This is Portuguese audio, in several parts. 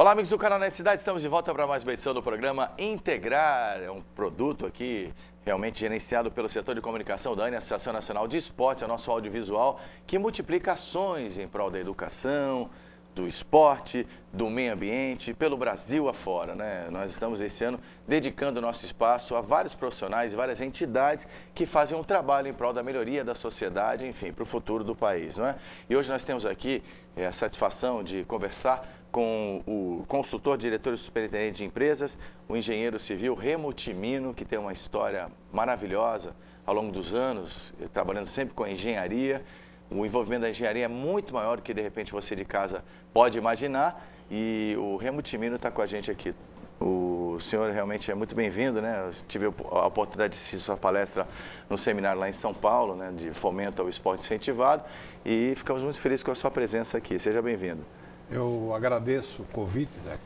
Olá, amigos do canal Net Cidade, estamos de volta para mais uma edição do programa Integrar. É um produto aqui realmente gerenciado pelo setor de comunicação da ANE, Associação Nacional de Esportes, é o nosso audiovisual, que multiplica ações em prol da educação, do esporte, do meio ambiente, pelo Brasil afora, né? Nós estamos esse ano dedicando o nosso espaço a vários profissionais e várias entidades que fazem um trabalho em prol da melhoria da sociedade, enfim, para o futuro do país, não é? E hoje nós temos aqui a satisfação de conversar com o consultor, diretor e superintendente de empresas, o engenheiro civil Remo Timino, que tem uma história maravilhosa ao longo dos anos, trabalhando sempre com a engenharia. O envolvimento da engenharia é muito maior do que, de repente, você de casa pode imaginar. E o Remo Timino está com a gente aqui. O senhor realmente é muito bem-vindo, né? Eu tive a oportunidade de assistir sua palestra no seminário lá em São Paulo, né? De fomento ao esporte incentivado. E ficamos muito felizes com a sua presença aqui. Seja bem-vindo. Eu agradeço o convite, Zé.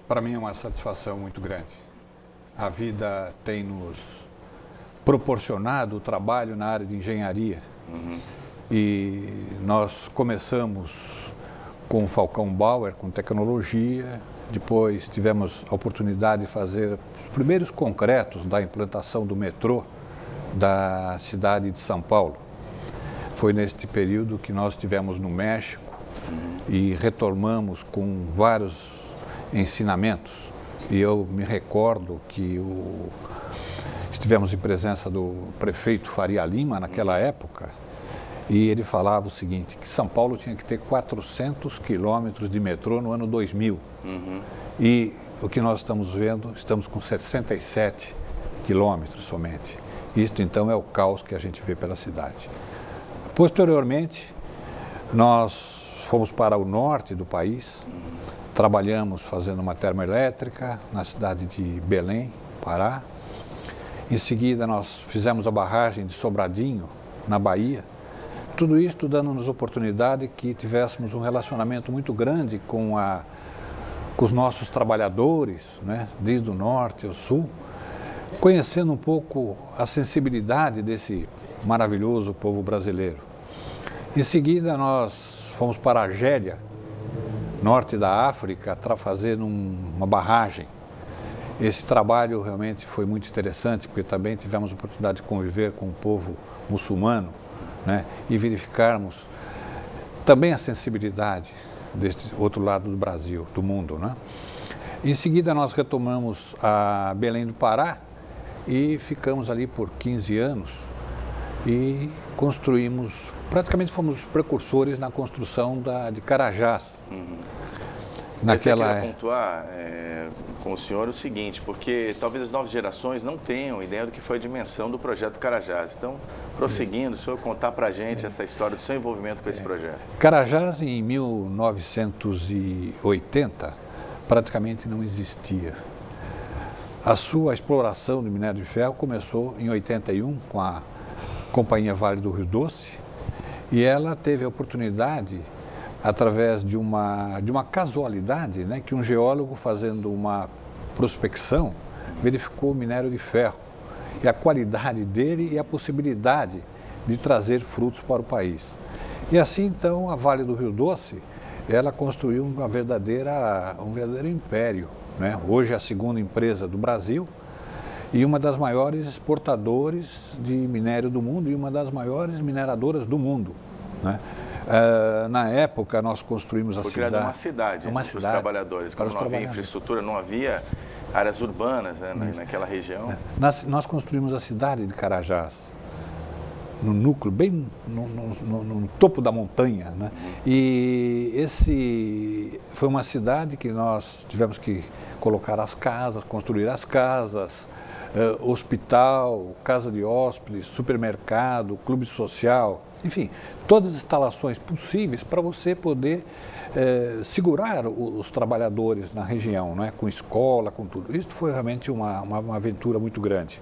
Para mim é uma satisfação muito grande. A vida tem nos proporcionado o trabalho na área de engenharia. E nós começamos com o Falcão Bauer, com tecnologia, depois tivemos a oportunidade de fazer os primeiros concretos da implantação do metrô da cidade de São Paulo. Foi neste período que nós estivemos no México e retornamos com vários ensinamentos. E eu me recordo que estivemos em presença do prefeito Faria Lima naquela época, e ele falava o seguinte, que São Paulo tinha que ter 400 quilômetros de metrô no ano 2000. E o que nós estamos vendo, estamos com 67 quilômetros somente. Isto então é o caos que a gente vê pela cidade. Posteriormente, nós fomos para o norte do país, trabalhamos fazendo uma termoelétrica na cidade de Belém, Pará. Em seguida, nós fizemos a barragem de Sobradinho, na Bahia. Tudo isso dando-nos oportunidade que tivéssemos um relacionamento muito grande com os nossos trabalhadores, né, desde o norte ao sul, conhecendo um pouco a sensibilidade desse maravilhoso povo brasileiro. Em seguida, nós fomos para a Argélia, norte da África, para fazer uma barragem. Esse trabalho realmente foi muito interessante, porque também tivemos a oportunidade de conviver com o povo muçulmano, né, e verificarmos também a sensibilidade deste outro lado do Brasil, do mundo, né? Em seguida, nós retomamos a Belém do Pará e ficamos ali por 15 anos e construímos, praticamente fomos os precursores na construção de Carajás. Eu queria pontuar com o senhor o seguinte, porque talvez as novas gerações não tenham ideia do que foi a dimensão do projeto Carajás. Então, prosseguindo, o senhor contar para a gente essa história do seu envolvimento com esse projeto. Carajás, em 1980, praticamente não existia. A sua exploração do minério de ferro começou em 81 com a Companhia Vale do Rio Doce, e ela teve a oportunidade, através de uma casualidade, né, que um geólogo fazendo uma prospecção verificou o minério de ferro e a qualidade dele e a possibilidade de trazer frutos para o país. E assim então a Vale do Rio Doce, ela construiu um verdadeiro império, né? Hoje é a segunda empresa do Brasil e uma das maiores exportadores de minério do mundo e uma das maiores mineradoras do mundo, né? Na época, nós construímos a cidade. Foi criada uma cidade para os trabalhadores. Como não havia infraestrutura, não havia áreas urbanas, né, naquela região. Nós construímos a cidade de Carajás, no núcleo, bem no topo da montanha, né? E esse foi uma cidade que nós tivemos que colocar as casas, construir as casas, hospital, casa de hóspedes, supermercado, clube social, enfim, todas as instalações possíveis para você poder segurar os trabalhadores na região, né? Com escola, com tudo. Isso foi realmente uma aventura muito grande.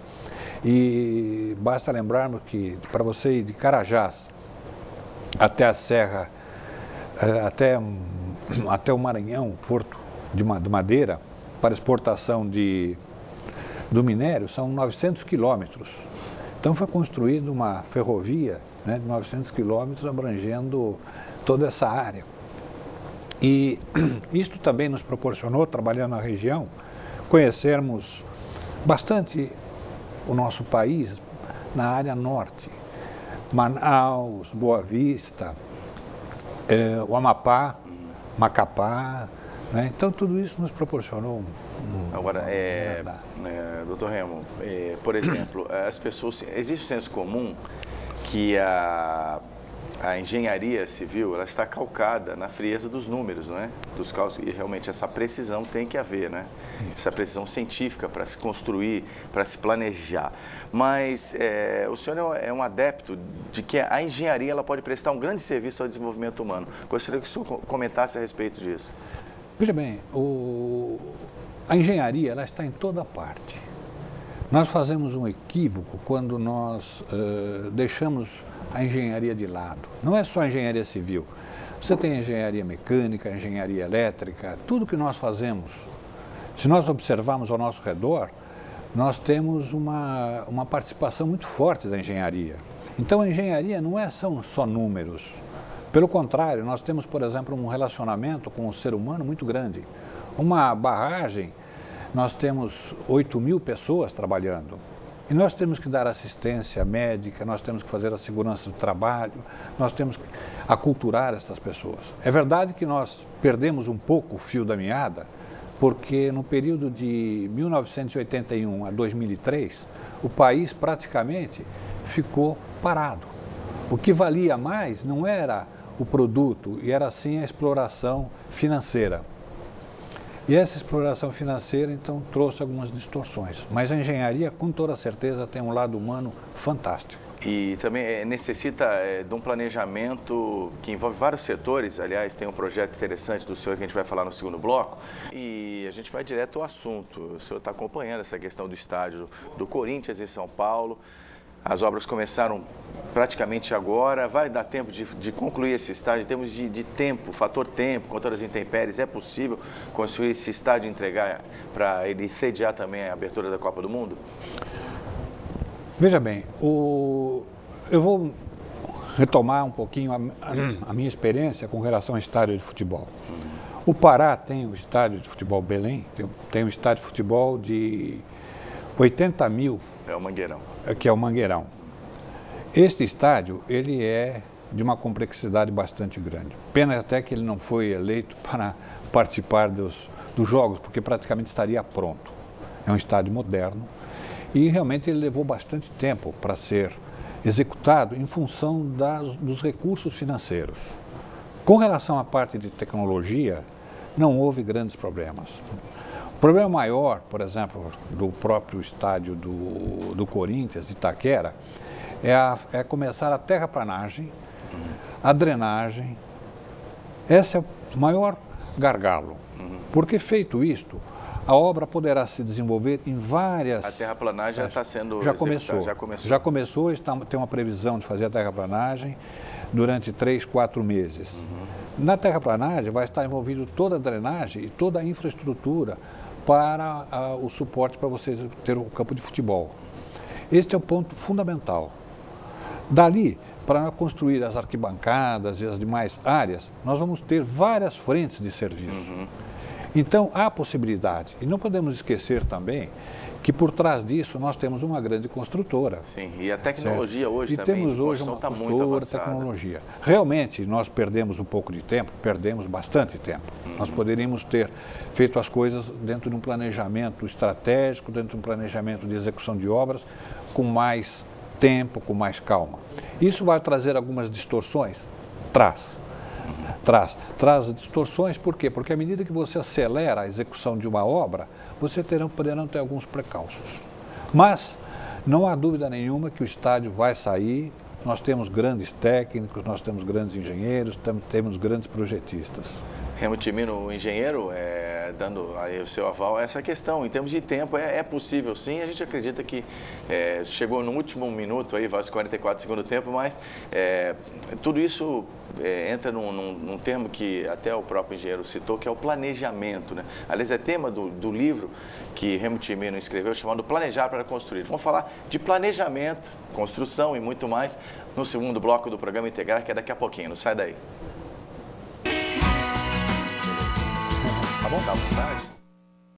E basta lembrarmos que para você ir de Carajás até a Serra, até o Maranhão, Porto de Madeira, para exportação do minério, são 900 quilômetros. Então foi construída uma ferrovia, né, de 900 quilômetros abrangendo toda essa área. E isto também nos proporcionou, trabalhando na região, conhecermos bastante o nosso país na área norte. Manaus, Boa Vista, o Amapá, Macapá, né? Então tudo isso nos proporcionou Agora, doutor Remo, por exemplo, as pessoas, existe um senso comum que a engenharia civil, ela está calcada na frieza dos números, não é? Dos cálculos, e realmente essa precisão tem que haver, né? Essa precisão científica para se construir, para se planejar. Mas o senhor é um adepto de que a engenharia ela pode prestar um grande serviço ao desenvolvimento humano. Gostaria que o senhor comentasse a respeito disso. Veja bem, a engenharia ela está em toda parte. Nós fazemos um equívoco quando nós deixamos a engenharia de lado. Não é só a engenharia civil. Você tem a engenharia mecânica, a engenharia elétrica, tudo que nós fazemos. Se nós observarmos ao nosso redor, nós temos uma participação muito forte da engenharia. Então a engenharia não são só números. Pelo contrário, nós temos, por exemplo, um relacionamento com o ser humano muito grande. Uma barragem, nós temos 8.000 pessoas trabalhando. E nós temos que dar assistência médica, nós temos que fazer a segurança do trabalho, nós temos que aculturar essas pessoas. É verdade que nós perdemos um pouco o fio da meada, porque no período de 1981 a 2003, o país praticamente ficou parado. O que valia mais não era o produto, e era sim a exploração financeira. E essa exploração financeira, então, trouxe algumas distorções. Mas a engenharia, com toda certeza, tem um lado humano fantástico. E também necessita de um planejamento que envolve vários setores. Aliás, tem um projeto interessante do senhor que a gente vai falar no segundo bloco. E a gente vai direto ao assunto. O senhor está acompanhando essa questão do estádio do Corinthians em São Paulo. As obras começaram praticamente agora, vai dar tempo de concluir esse estádio, em termos de tempo, fator tempo, com todas as intempéries, é possível construir esse estádio e entregar para ele sediar também a abertura da Copa do Mundo? Veja bem, eu vou retomar um pouquinho a minha experiência com relação ao estádio de futebol. O Pará tem o estádio de futebol Belém, tem um estádio de futebol de 80.000. É o Mangueirão. Que é o Mangueirão. Este estádio, ele é de uma complexidade bastante grande. Pena até que ele não foi eleito para participar dos jogos, porque praticamente estaria pronto. É um estádio moderno e realmente ele levou bastante tempo para ser executado em função dos recursos financeiros. Com relação à parte de tecnologia, não houve grandes problemas. O problema maior, por exemplo, do próprio estádio do Corinthians, de Itaquera, é começar a terraplanagem, a drenagem. Esse é o maior gargalo. Porque feito isto, a obra poderá se desenvolver em várias... A terraplanagem já está sendo... Já começou, tem uma previsão de fazer a terraplanagem durante 3, 4 meses. Na terraplanagem vai estar envolvido toda a drenagem e toda a infraestrutura para o suporte para vocês ter o campo de futebol. Este é o ponto fundamental. Dali, para construir as arquibancadas e as demais áreas, nós vamos ter várias frentes de serviço. Então, há possibilidade. E não podemos esquecer também que por trás disso nós temos uma grande construtora. Sim, e a tecnologia certo? Hoje e também temos hoje uma construtora, tecnologia. Realmente, nós perdemos um pouco de tempo, perdemos bastante tempo. Nós poderíamos ter feito as coisas dentro de um planejamento estratégico, dentro de um planejamento de execução de obras, com mais tempo, com mais calma. Isso vai trazer algumas distorções? Traz distorções, por quê? Porque à medida que você acelera a execução de uma obra, você poderão ter alguns precalços. Mas não há dúvida nenhuma que o estádio vai sair, nós temos grandes técnicos, nós temos grandes engenheiros, temos grandes projetistas. Remo Timino, o engenheiro, dando aí o seu aval a essa questão. Em termos de tempo, é possível sim. A gente acredita que chegou no último minuto, aí, vai aos 44 do segundo tempo, mas tudo isso entra num termo que até o próprio engenheiro citou, que é o planejamento, né? Aliás, é tema do livro que Remo Timino escreveu, chamado Planejar para Construir. Vamos falar de planejamento, construção e muito mais no segundo bloco do programa Integrar, que é daqui a pouquinho. Não sai daí. Tá bom? Tá à vontade.